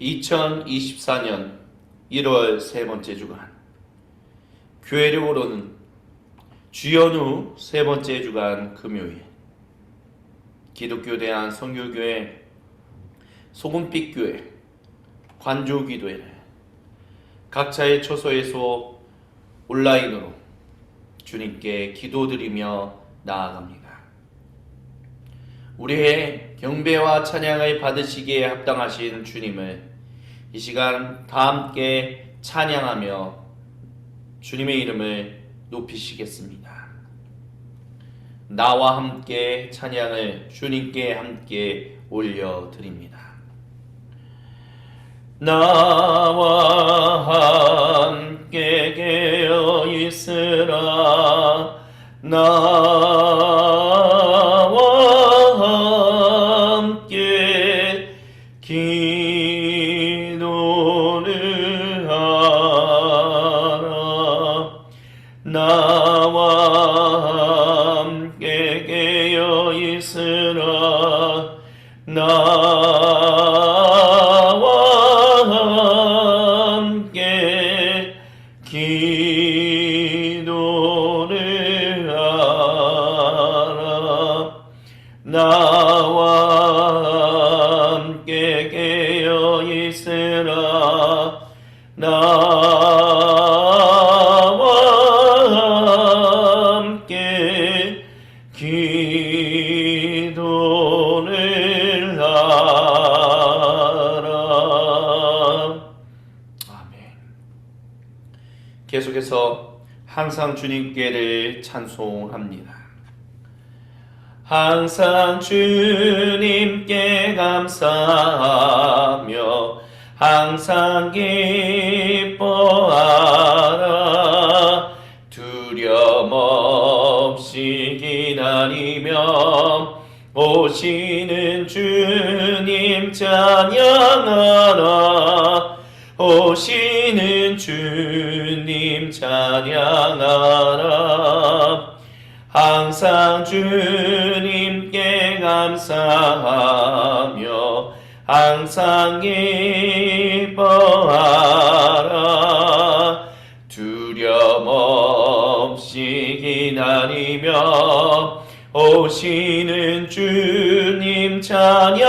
2024년 1월 세 번째 주간 교회력으로는 주연후 세 번째 주간 금요일 기독교 대한 선교교회 소금빛 교회 관조기도회를 각자의 처소에서 온라인으로 주님께 기도드리며 나아갑니다. 우리의 경배와 찬양을 받으시기에 합당하신 주님을 이 시간 다 함께 찬양하며 주님의 이름을 높이시겠습니다. 나와 함께 찬양을 주님께 함께 올려드립니다. 나와 함께 깨어 있으라. 나와 함께 기도를 하라. 나와 함께 깨어 있으라. 나와 함께 기도를 하라. 나와 함께 깨어 있으라. 나와 함께 기도를 하라. 아멘. 계속해서 항상 주님께를 찬송합니다. 항상 주님께 감사하며 항상 기뻐하라. 두려움 없이 기다리며 오시는 주님 찬양하라. 오시는 주님 찬양하라. 항상 주님께 감사하며 항상 기뻐하라. 두려움 없이 기다리며 오시는 주님 찬양하라.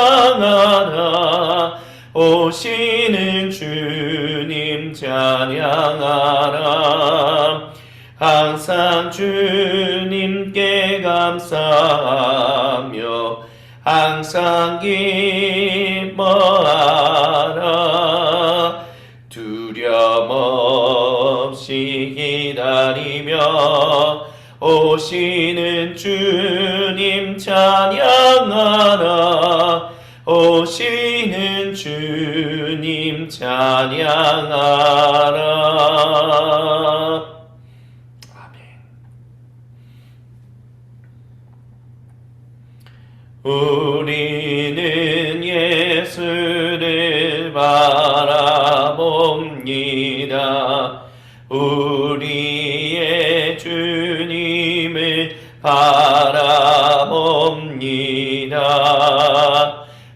오시는 주님 찬양하라. 항상 주님께 감사하며 항상 기뻐하라. 두려움 없이 기다리며 오시는 주님 찬양하라. 오시는 주님 찬양하라. 우리는 예수를 바라봅니다. 우리의 주님을 바라봅니다.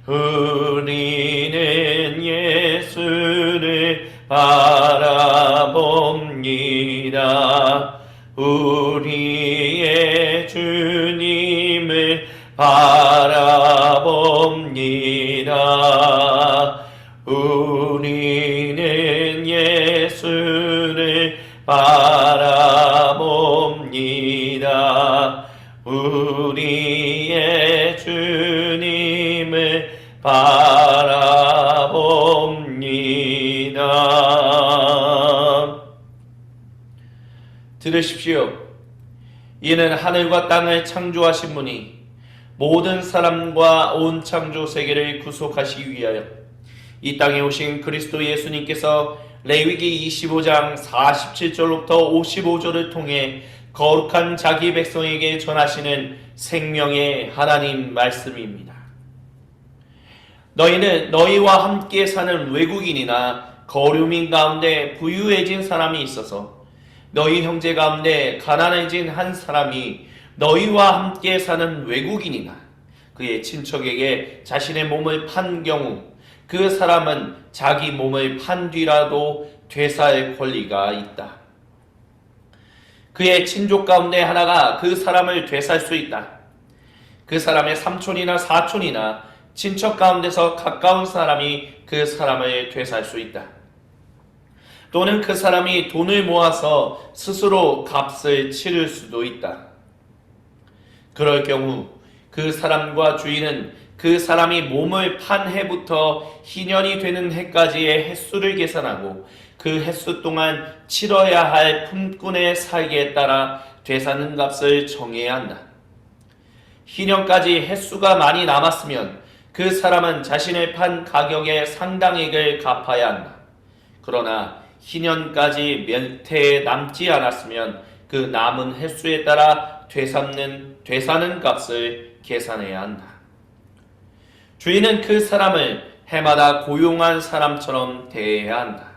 우리는 예수를 바라봅니다. 우리의 주님을 바라봅니다. 우리는 예수를 바라봅니다. 우리의 주님을 바라봅니다. 들으십시오. 이는 하늘과 땅을 창조하신 분이 모든 사람과 온 창조 세계를 구속하시기 위하여 이 땅에 오신 그리스도 예수님께서 레위기 25장 47절로부터 55절을 통해 거룩한 자기 백성에게 전하시는 생명의 하나님 말씀입니다. 너희는 너희와 함께 사는 외국인이나 거류민 가운데 부유해진 사람이 있어서 너희 형제 가운데 가난해진 한 사람이 너희와 함께 사는 외국인이나 그의 친척에게 자신의 몸을 판 경우 그 사람은 자기 몸을 판 뒤라도 되살 권리가 있다. 그의 친족 가운데 하나가 그 사람을 되살 수 있다. 그 사람의 삼촌이나 사촌이나 친척 가운데서 가까운 사람이 그 사람을 되살 수 있다. 또는 그 사람이 돈을 모아서 스스로 값을 치를 수도 있다. 그럴 경우 그 사람과 주인은 그 사람이 몸을 판 해부터 희년이 되는 해까지의 횟수를 계산하고 그 횟수 동안 치러야 할 품꾼의 살기에 따라 되사는 값을 정해야 한다. 희년까지 횟수가 많이 남았으면 그 사람은 자신을 판 가격의 상당액을 갚아야 한다. 그러나 희년까지 몇 해 남지 않았으면 그 남은 횟수에 따라 되사는 값을 계산해야 한다. 주인은 그 사람을 해마다 고용한 사람처럼 대해야 한다.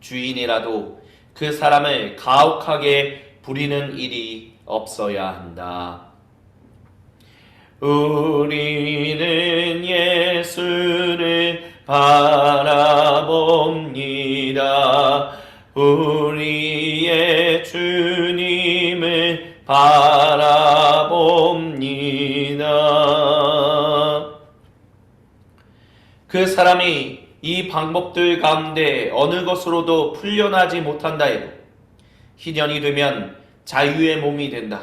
주인이라도 그 사람을 가혹하게 부리는 일이 없어야 한다. 우리는 예수를 바라봅니다. 우리의 주님을 바라봅니다. 그 사람이 이 방법들 가운데 어느 것으로도 풀려나지 못한다 해도 희년이 되면 자유의 몸이 된다.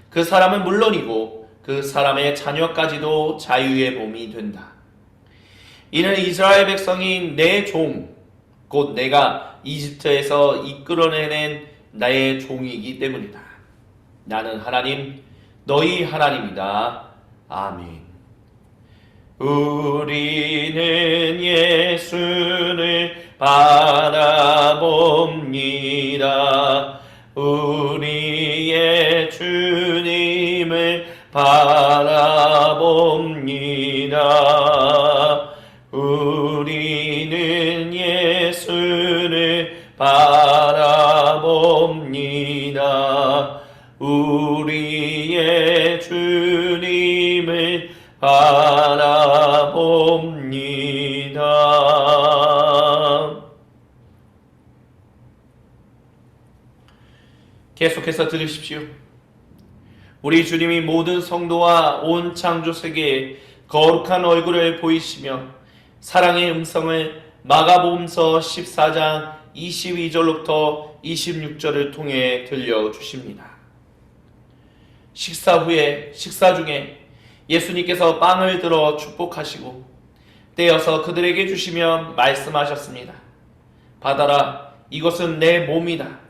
그 사람은 물론이고 그 사람의 자녀까지도 자유의 몸이 된다. 이는 이스라엘 백성인 내 종, 곧 내가 이집트에서 이끌어내는 나의 종이기 때문이다. 나는 하나님, 너희 하나님이다. 아멘. 우리는 예수를 바라봅니다. 우리의 주님을 바라봅니다. 우리는 예수를 바라봅니다. 우리의 주님을 바라봅니다. 계속해서 들으십시오. 우리 주님이 모든 성도와 온 창조 세계에 거룩한 얼굴을 보이시며 사랑의 음성을 마가복음서 14장 22절로부터 26절을 통해 들려주십니다. 식사 중에 예수님께서 빵을 들어 축복하시고 떼어서 그들에게 주시며 말씀하셨습니다. 받아라, 이것은 내 몸이다.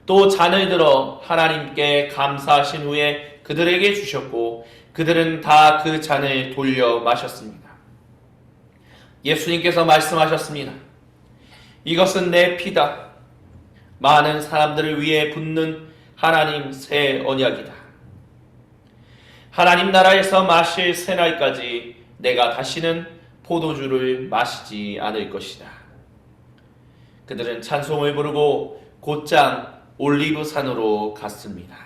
또 잔을 들어 하나님께 감사하신 후에 그들에게 주셨고 그들은 다 그 잔을 돌려 마셨습니다. 예수님께서 말씀하셨습니다. 이것은 내 피다. 많은 사람들을 위해 붓는 하나님 새 언약이다. 하나님 나라에서 마실 새날까지 내가 다시는 포도주를 마시지 않을 것이다. 그들은 찬송을 부르고 곧장 올리브산으로 갔습니다.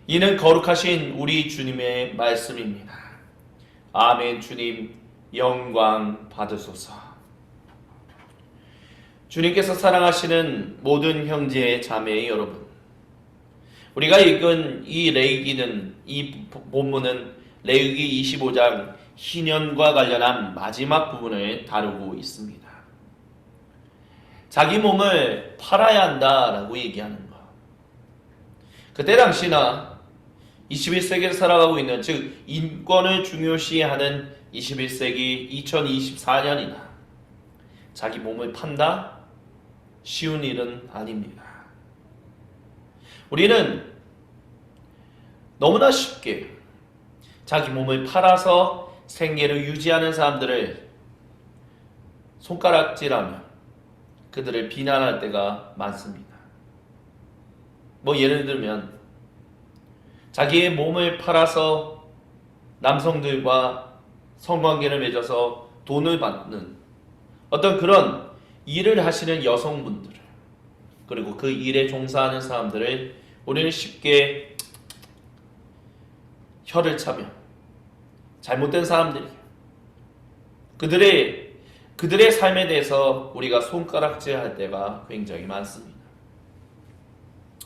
이는 거룩하신 우리 주님의 말씀입니다. 아멘. 주님 영광 받으소서. 주님께서 사랑하시는 모든 형제 자매 여러분, 우리가 읽은 이 본문은 레위기 25장 희년과 관련한 마지막 부분을 다루고 있습니다. 자기 몸을 팔아야 한다라고 얘기하는 것. 그때 당시나 21세기를 살아가고 있는, 즉 인권을 중요시하는 21세기 2024년이나 자기 몸을 판다? 쉬운 일은 아닙니다. 우리는 너무나 쉽게 자기 몸을 팔아서 생계를 유지하는 사람들을 손가락질하며 그들을 비난할 때가 많습니다. 예를 들면 자기의 몸을 팔아서 남성들과 성관계를 맺어서 돈을 받는 어떤 그런 일을 하시는 여성분들, 그리고 그 일에 종사하는 사람들을 우리는 쉽게 혀를 차며 잘못된 사람들이에요. 그들의 삶에 대해서 우리가 손가락질할 때가 굉장히 많습니다.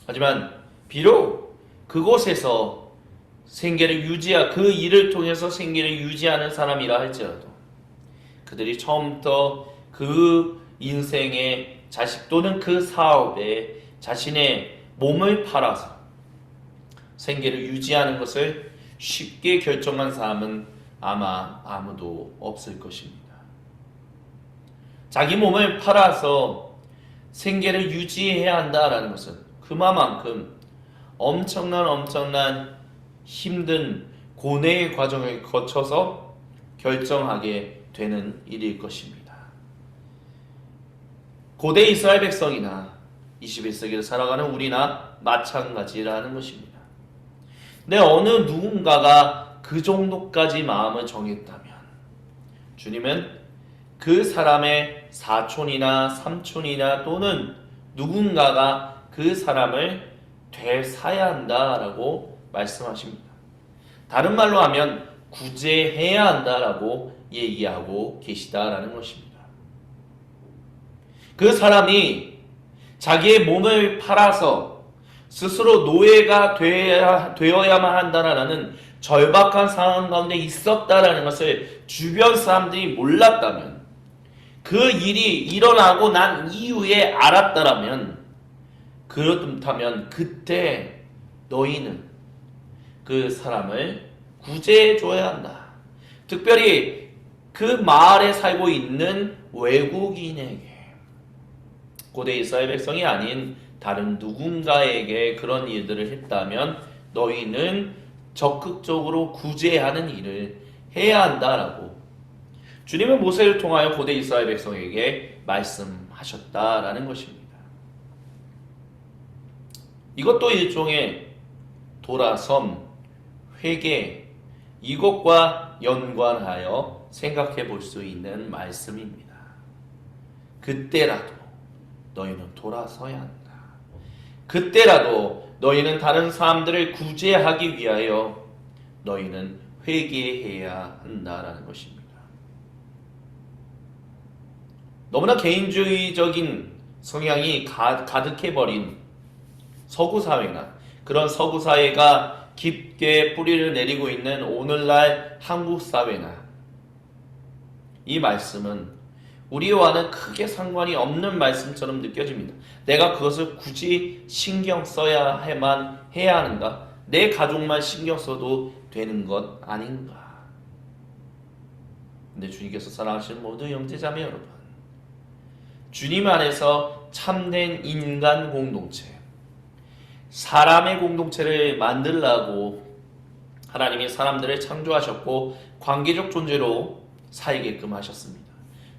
하지만 비록 그곳에서 그 일을 통해서 생계를 유지하는 사람이라 할지라도 그들이 처음부터 그 인생의 자식 또는 그 사업에 자신의 몸을 팔아서 생계를 유지하는 것을 쉽게 결정한 사람은 아마 아무도 없을 것입니다. 자기 몸을 팔아서 생계를 유지해야 한다라는 것은 그만큼 엄청난 힘든 고뇌의 과정을 거쳐서 결정하게 되는 일일 것입니다. 고대 이스라엘 백성이나 21세기를 살아가는 우리나 마찬가지라는 것입니다. 근데 어느 누군가가 그 정도까지 마음을 정했다면 주님은 그 사람의 사촌이나 삼촌이나 또는 누군가가 그 사람을 되사야 한다라고 말씀하십니다. 다른 말로 하면 구제해야 한다라고 얘기하고 계시다라는 것입니다. 그 사람이 자기의 몸을 팔아서 스스로 노예가 되어야만 한다라는 절박한 상황 가운데 있었다라는 것을 주변 사람들이 몰랐다면, 그 일이 일어나고 난 이후에 알았다라면, 그렇다면 그때 너희는 그 사람을 구제해줘야 한다. 특별히 그 마을에 살고 있는 외국인에게, 고대 이스라엘 백성이 아닌 다른 누군가에게 그런 일들을 했다면 너희는 적극적으로 구제하는 일을 해야 한다라고 주님은 모세를 통하여 고대 이스라엘 백성에게 말씀하셨다라는 것입니다. 이것도 일종의 돌아섬, 회개, 이것과 연관하여 생각해 볼 수 있는 말씀입니다. 그때라도 너희는 돌아서야 한다. 그때라도 너희는 다른 사람들을 구제하기 위하여 너희는 회개해야 한다라는 것입니다. 너무나 개인주의적인 성향이 가득해버린 서구 사회나 그런 서구 사회가 깊게 뿌리를 내리고 있는 오늘날 한국 사회나, 이 말씀은 우리와는 크게 상관이 없는 말씀처럼 느껴집니다. 내가 그것을 굳이 신경 써야만 해야 하는가? 내 가족만 신경 써도 되는 것 아닌가? 근데 주님께서 사랑하시는 모든 형제자매 여러분, 주님 안에서 참된 인간 공동체, 사람의 공동체를 만들라고 하나님이 사람들을 창조하셨고 관계적 존재로 살게끔 하셨습니다.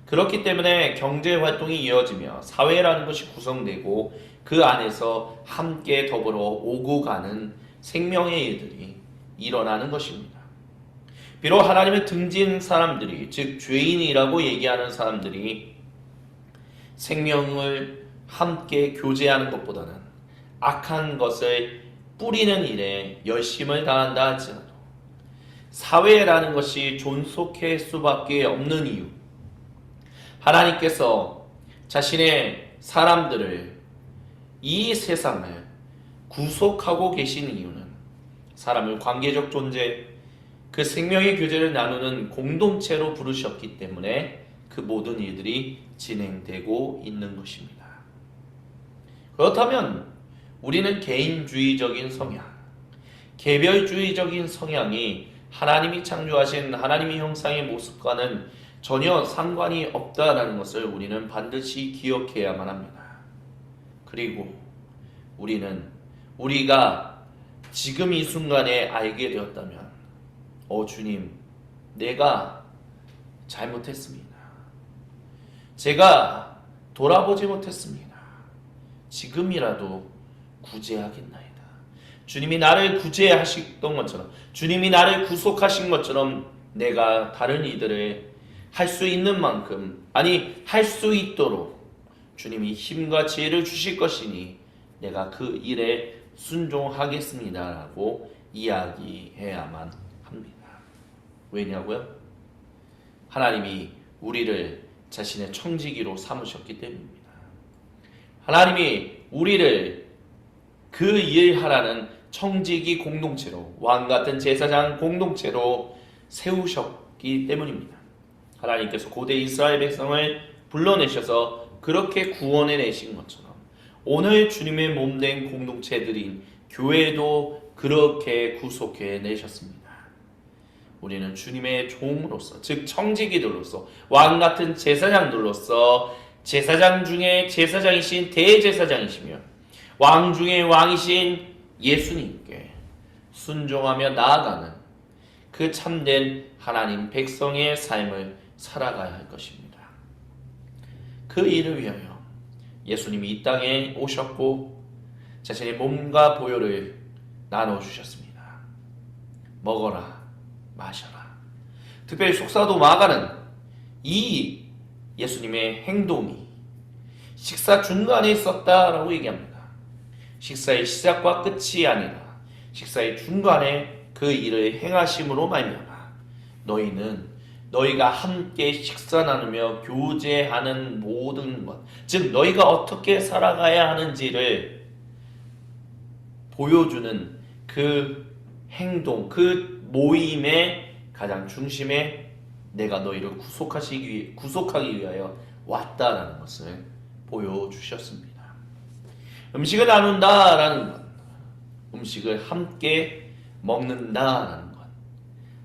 그렇기 때문에 경제 활동이 이어지며 사회라는 것이 구성되고 그 안에서 함께 더불어 오고 가는 생명의 일들이 일어나는 것입니다. 비록 하나님의 등진 사람들이, 즉 죄인이라고 얘기하는 사람들이 생명을 함께 교제하는 것보다는 악한 것을 뿌리는 일에 열심을 다한다 할지라도 사회라는 것이 존속할 수밖에 없는 이유, 하나님께서 자신의 사람들을, 이 세상을 구속하고 계시는 이유는 사람을 관계적 존재, 그 생명의 교제를 나누는 공동체로 부르셨기 때문에 그 모든 일들이 진행되고 있는 것입니다. 그렇다면 우리는 개인주의적인 성향, 개별주의적인 성향이 하나님이 창조하신 하나님의 형상의 모습과는 전혀 상관이 없다라는 것을 우리는 반드시 기억해야만 합니다. 그리고 우리가 지금 이 순간에 알게 되었다면, 주님, 내가 잘못했습니다. 제가 돌아보지 못했습니다. 지금이라도 구제하겠나이다. 주님이 나를 구제하셨던 것처럼, 주님이 나를 구속하신 것처럼 내가 다른 이들을 할 수 있는 만큼, 아니 할 수 있도록 주님이 힘과 지혜를 주실 것이니 내가 그 일에 순종하겠습니다라고 이야기해야만 합니다. 왜냐고요? 하나님이 우리를 자신의 청지기로 삼으셨기 때문입니다. 하나님이 우리를 그 일하라는 청지기 공동체로, 왕같은 제사장 공동체로 세우셨기 때문입니다. 하나님께서 고대 이스라엘 백성을 불러내셔서 그렇게 구원해 내신 것처럼 오늘 주님의 몸된 공동체들인 교회도 그렇게 구속해 내셨습니다. 우리는 주님의 종으로서, 즉 청지기들로서, 왕같은 제사장들로서 제사장 중에 제사장이신 대제사장이시며 왕 중에 왕이신 예수님께 순종하며 나아가는 그 참된 하나님 백성의 삶을 살아가야 할 것입니다. 그 일을 위하여 예수님이 이 땅에 오셨고 자신의 몸과 보혈을 나눠주셨습니다. 먹어라, 마셔라. 특별히 속사도 마가는 이 예수님의 행동이 식사 중간에 있었다라고 얘기합니다. 식사의 시작과 끝이 아니라 식사의 중간에 그 일을 행하심으로 말미암아 너희가 함께 식사 나누며 교제하는 모든 것, 즉 너희가 어떻게 살아가야 하는지를 보여주는 그 행동, 그 모임의 가장 중심에 내가 너희를 구속하기 위하여 왔다라는 것을 보여주셨습니다. 음식을 나눈다라는 것, 음식을 함께 먹는다라는 것,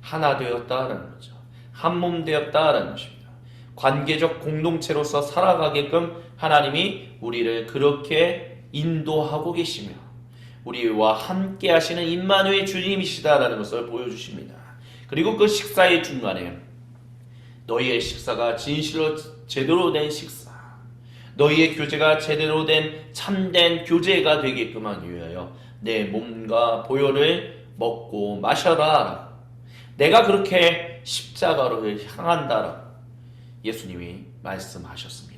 하나 되었다라는 거죠. 한 몸 되었다라는 것입니다. 관계적 공동체로서 살아가게끔 하나님이 우리를 그렇게 인도하고 계시며 우리와 함께 하시는 임마누엘 주님이시다라는 것을 보여주십니다. 그리고 그 식사의 중간에 너희의 식사가 진실로 제대로 된 식사, 너희의 교제가 제대로 된 참된 교제가 되게끔 하기 위하여 내 몸과 보혈을 먹고 마셔라. 내가 그렇게 십자가를 향한다라고 예수님이 말씀하셨습니다.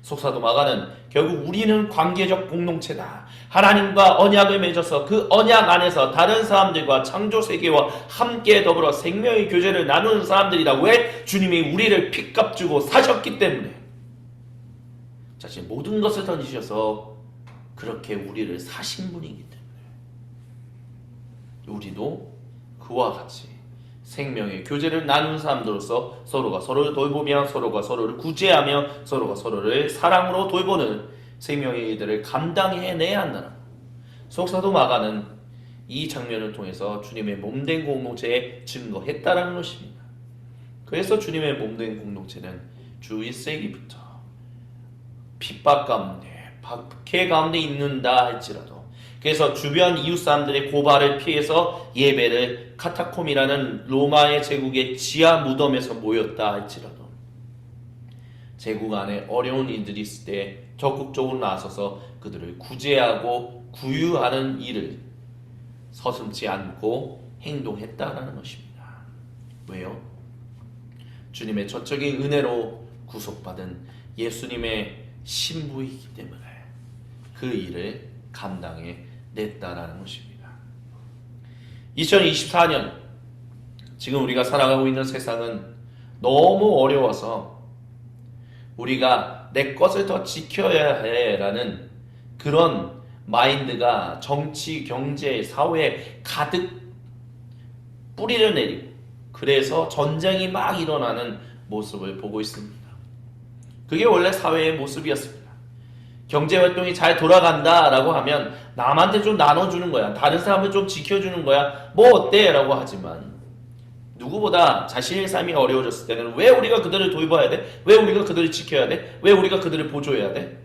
속사도 마가는 결국 우리는 관계적 공동체다. 하나님과 언약을 맺어서 그 언약 안에서 다른 사람들과 창조 세계와 함께 더불어 생명의 교제를 나누는 사람들이다. 왜? 주님이 우리를 핏값 주고 사셨기 때문에. 자신의 모든 것을 던지셔서 그렇게 우리를 사신 분이기 때문에 우리도 그와 같이 생명의 교제를 나누는 사람들로서 서로가 서로를 돌보며 서로가 서로를 구제하며 서로가 서로를 사랑으로 돌보는 생명의 일들을 감당해내야 한다는 속사도 마가는 이 장면을 통해서 주님의 몸된 공동체에 증거했다라는 것입니다. 그래서 주님의 몸된 공동체는 주 1세기부터 핍박 가운데 박해 가운데 있는다 할지라도 그래서 주변 이웃 사람들의 고발을 피해서 예배를 카타콤이라는 로마의 제국의 지하 무덤에서 모였다 할지라도 제국 안에 어려운 일들이 있을 때 적극적으로 나서서 그들을 구제하고 구유하는 일을 서슴지 않고 행동했다라는 것입니다. 왜요? 주님의 전적인 은혜로 구속받은 예수님의 신부이기 때문에 그 일을 감당해 냈다라는 것입니다. 2024년 지금 우리가 살아가고 있는 세상은 너무 어려워서 우리가 내 것을 더 지켜야 해라는 그런 마인드가 정치, 경제, 사회에 가득 뿌리를 내리고 그래서 전쟁이 막 일어나는 모습을 보고 있습니다. 그게 원래 사회의 모습이었습니다. 경제활동이 잘 돌아간다라고 하면 남한테 좀 나눠주는 거야. 다른 사람을 좀 지켜주는 거야. 뭐 어때? 라고 하지만 누구보다 자신의 삶이 어려워졌을 때는 왜 우리가 그들을 돌봐야 돼? 왜 우리가 그들을 지켜야 돼? 왜 우리가 그들을 보조해야 돼?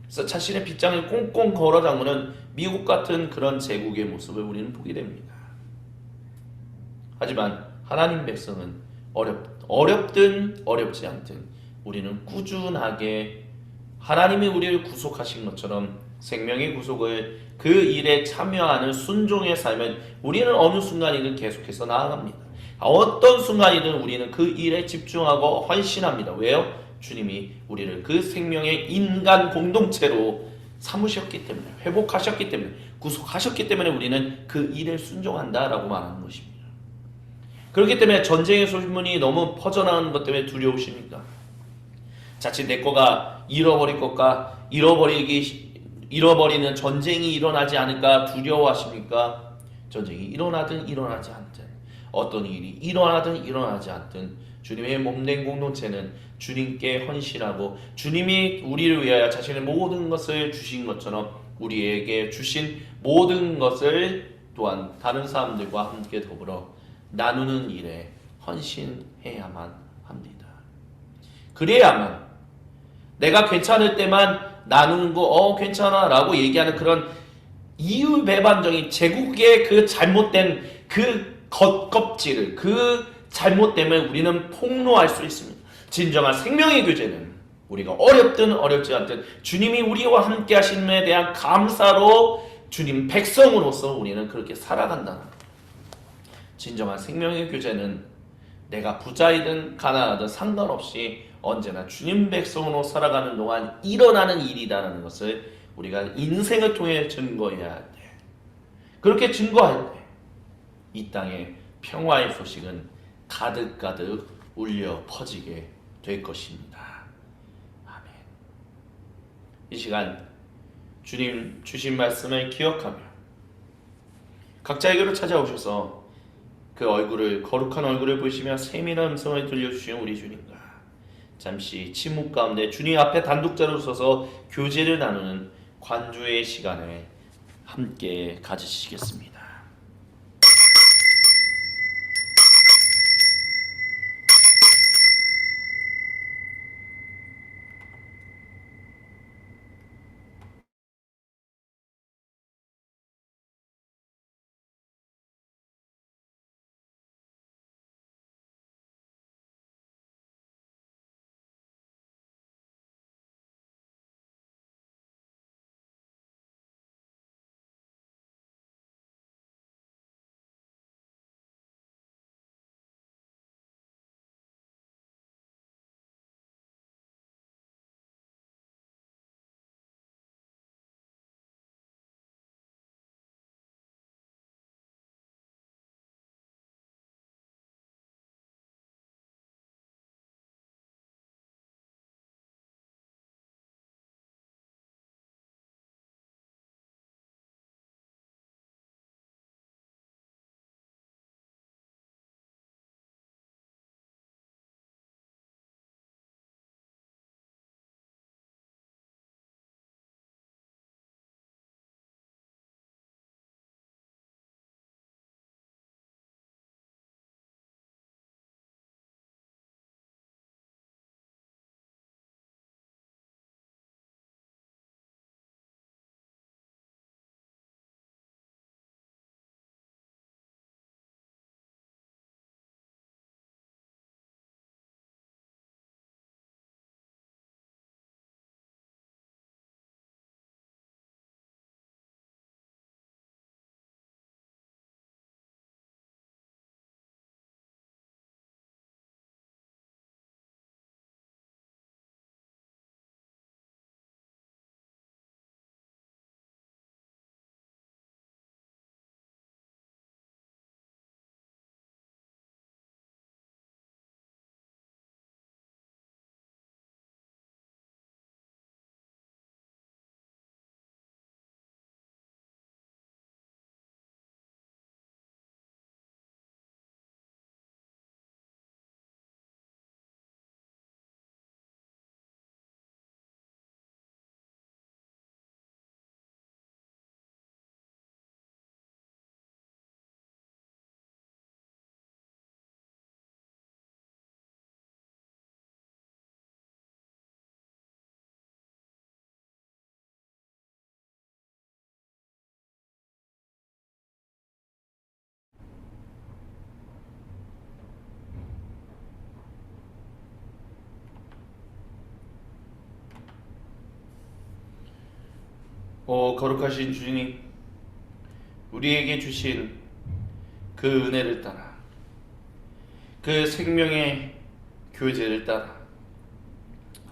그래서 자신의 빗장을 꽁꽁 걸어 잠그는 미국 같은 그런 제국의 모습을 우리는 보게 됩니다. 하지만 하나님 백성은 어렵든 어렵지 않든 우리는 꾸준하게 하나님이 우리를 구속하신 것처럼 생명의 구속을 그 일에 참여하는 순종의 삶은 우리는 어느 순간이든 계속해서 나아갑니다. 어떤 순간이든 우리는 그 일에 집중하고 헌신합니다. 왜요? 주님이 우리를 그 생명의 인간 공동체로 삼으셨기 때문에, 회복하셨기 때문에, 구속하셨기 때문에 우리는 그 일에 순종한다라고 말하는 것입니다. 그렇기 때문에 전쟁의 소문이 너무 퍼져나가는 것 때문에 두려우십니까? 자칫 내 거가 잃어버릴 것과 잃어버리는 전쟁이 일어나지 않을까 두려워하십니까? 전쟁이 일어나든 일어나지 않든 어떤 일이 일어나든 일어나지 않든 주님의 몸된 공동체는 주님께 헌신하고 주님이 우리를 위하여 자신의 모든 것을 주신 것처럼 우리에게 주신 모든 것을 또한 다른 사람들과 함께 더불어 나누는 일에 헌신해야만 합니다. 그래야만 내가 괜찮을 때만 나누는 거 괜찮아 라고 얘기하는 그런 이율배반적인 제국의 그 잘못된 그 겉껍질을 그 잘못됨을 우리는 폭로할 수 있습니다. 진정한 생명의 교제는 우리가 어렵든 어렵지 않든 주님이 우리와 함께 하심에 대한 감사로 주님 백성으로서 우리는 그렇게 살아간다는 것. 진정한 생명의 교제는 내가 부자이든 가난하든 상관없이 언제나 주님 백성으로 살아가는 동안 일어나는 일이라는 것을 우리가 인생을 통해 증거해야 돼. 그렇게 증거할 때 이 땅에 평화의 소식은 가득가득 울려 퍼지게 될 것입니다. 아멘. 이 시간 주님 주신 말씀을 기억하며 각자에게로 찾아오셔서 그 얼굴을 거룩한 얼굴을 보시며 세밀한 음성을 들려주신 우리 주님과 잠시 침묵 가운데 주님 앞에 단독자로 서서 교제를 나누는 관주의 시간을 함께 가지시겠습니다. 거룩하신 주님, 우리에게 주신 그 은혜를 따라 그 생명의 교제를 따라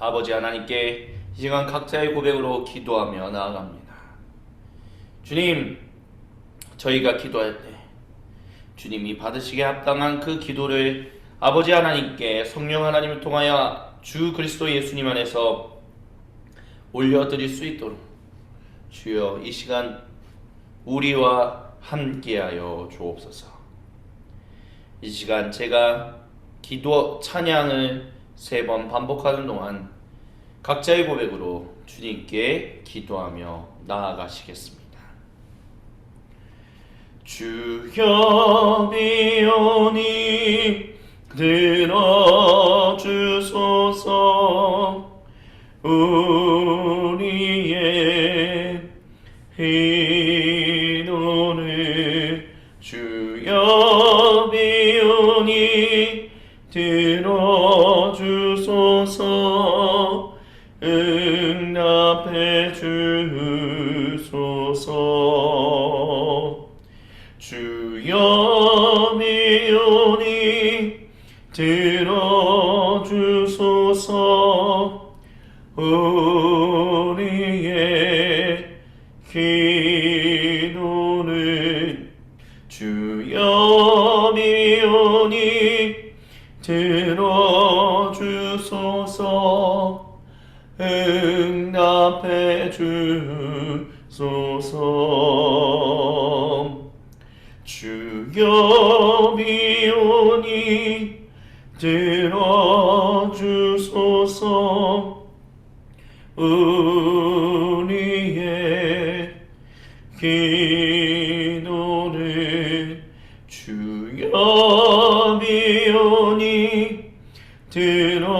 아버지 하나님께 이 시간 각자의 고백으로 기도하며 나아갑니다. 주님, 저희가 기도할 때 주님이 받으시기에 합당한 그 기도를 아버지 하나님께 성령 하나님을 통하여 주 그리스도 예수님 안에서 올려드릴 수 있도록 주여 이 시간 우리와 함께하여 주옵소서. 이 시간 제가 기도 찬양을 3번 반복하는 동안 각자의 고백으로 주님께 기도하며 나아가시겠습니다. 주여 비오니 들어주소서. 우리의 기도를 주여 비오니 들어주소서. 응답해 주소서. 주여 비오니 들어주소서. 우리의 기도를 주여 비오니 들어주소서. 응답해 주소서. 주여 비오니 들어주소서. 우리의 기도를 주여 비오니 들어주소서.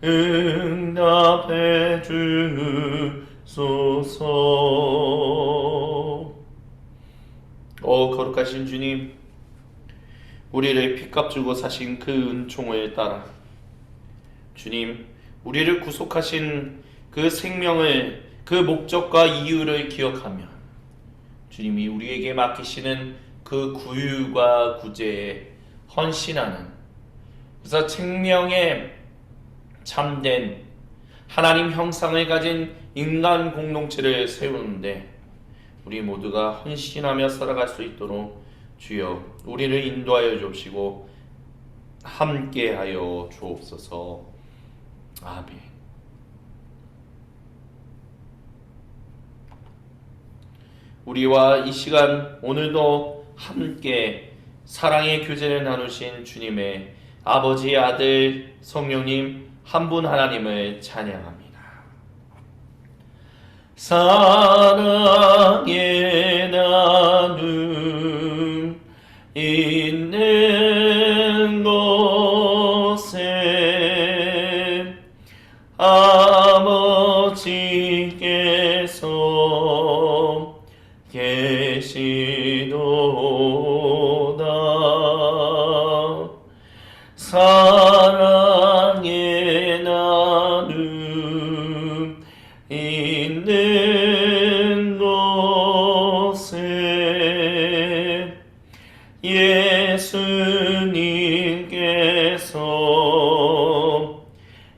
응답해 주소서. 거룩하신 주님, 우리를 핏값 주고 사신 그 은총을 따라 주님, 우리를 구속하신 그 생명을, 그 목적과 이유를 기억하며 주님이 우리에게 맡기시는 그 구유과 구제에 헌신하는, 그래서 생명의 참된 하나님 형상을 가진 인간 공동체를 세우는데 우리 모두가 헌신하며 살아갈 수 있도록 주여 우리를 인도하여 주옵시고 함께하여 주옵소서. 아멘. 우리와 이 시간 오늘도 함께 사랑의 교제를 나누신 주님의 아버지, 아들, 성령님 한 분 하나님을 찬양합니다. 사랑의 나눔 있는 곳에 아버지께서 계시도다. 사랑의 나눔 있는 곳에 예수님께서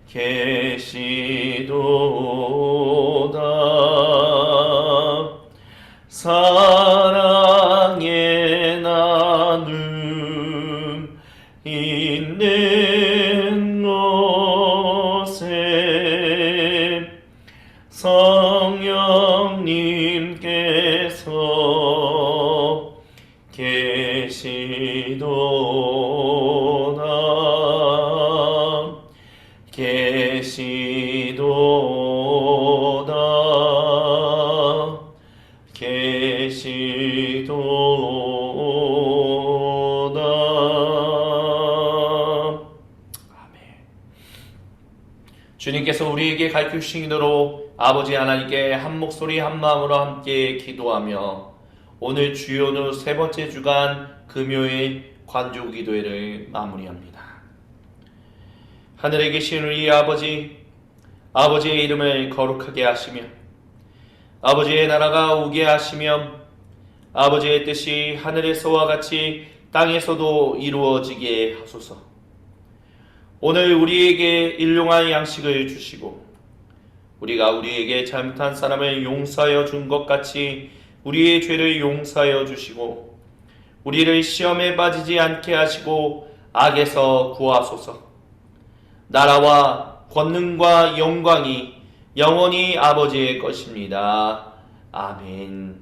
계시도다. 사랑의 나눔 있는 곳에 성령님께서 계시도다. 계시도다. 계시도다. 아멘. 주님께서 우리에게 가르쳐 주신 대로 아버지 하나님께 한 목소리 한 마음으로 함께 기도하며 오늘 주요는 3번째 주간 금요일 관조 기도회를 마무리합니다. 하늘에 계신 우리 아버지, 아버지의 이름을 거룩하게 하시며 아버지의 나라가 오게 하시며 아버지의 뜻이 하늘에서와 같이 땅에서도 이루어지게 하소서. 오늘 우리에게 일용할 양식을 주시고 우리가 우리에게 잘못한 사람을 용서하여 준 것 같이 우리의 죄를 용서하여 주시고 우리를 시험에 빠지지 않게 하시고 악에서 구하소서. 나라와 권능과 영광이 영원히 아버지의 것입니다. 아멘.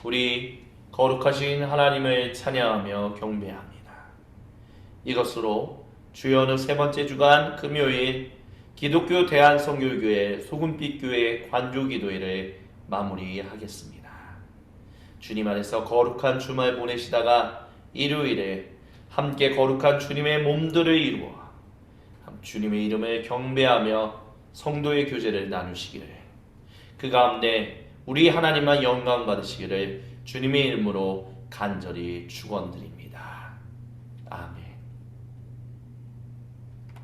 우리 거룩하신 하나님을 찬양하며 경배합니다. 이것으로 주여 어느 세 번째 주간 금요일 기독교 대한성결교회 소금빛교회 관조기도회를 마무리하겠습니다. 주님 안에서 거룩한 주말 보내시다가 일요일에 함께 거룩한 주님의 몸들을 이루어 주님의 이름을 경배하며 성도의 교제를 나누시기를, 그 가운데 우리 하나님만 영광 받으시기를 주님의 이름으로 간절히 축원드립니다.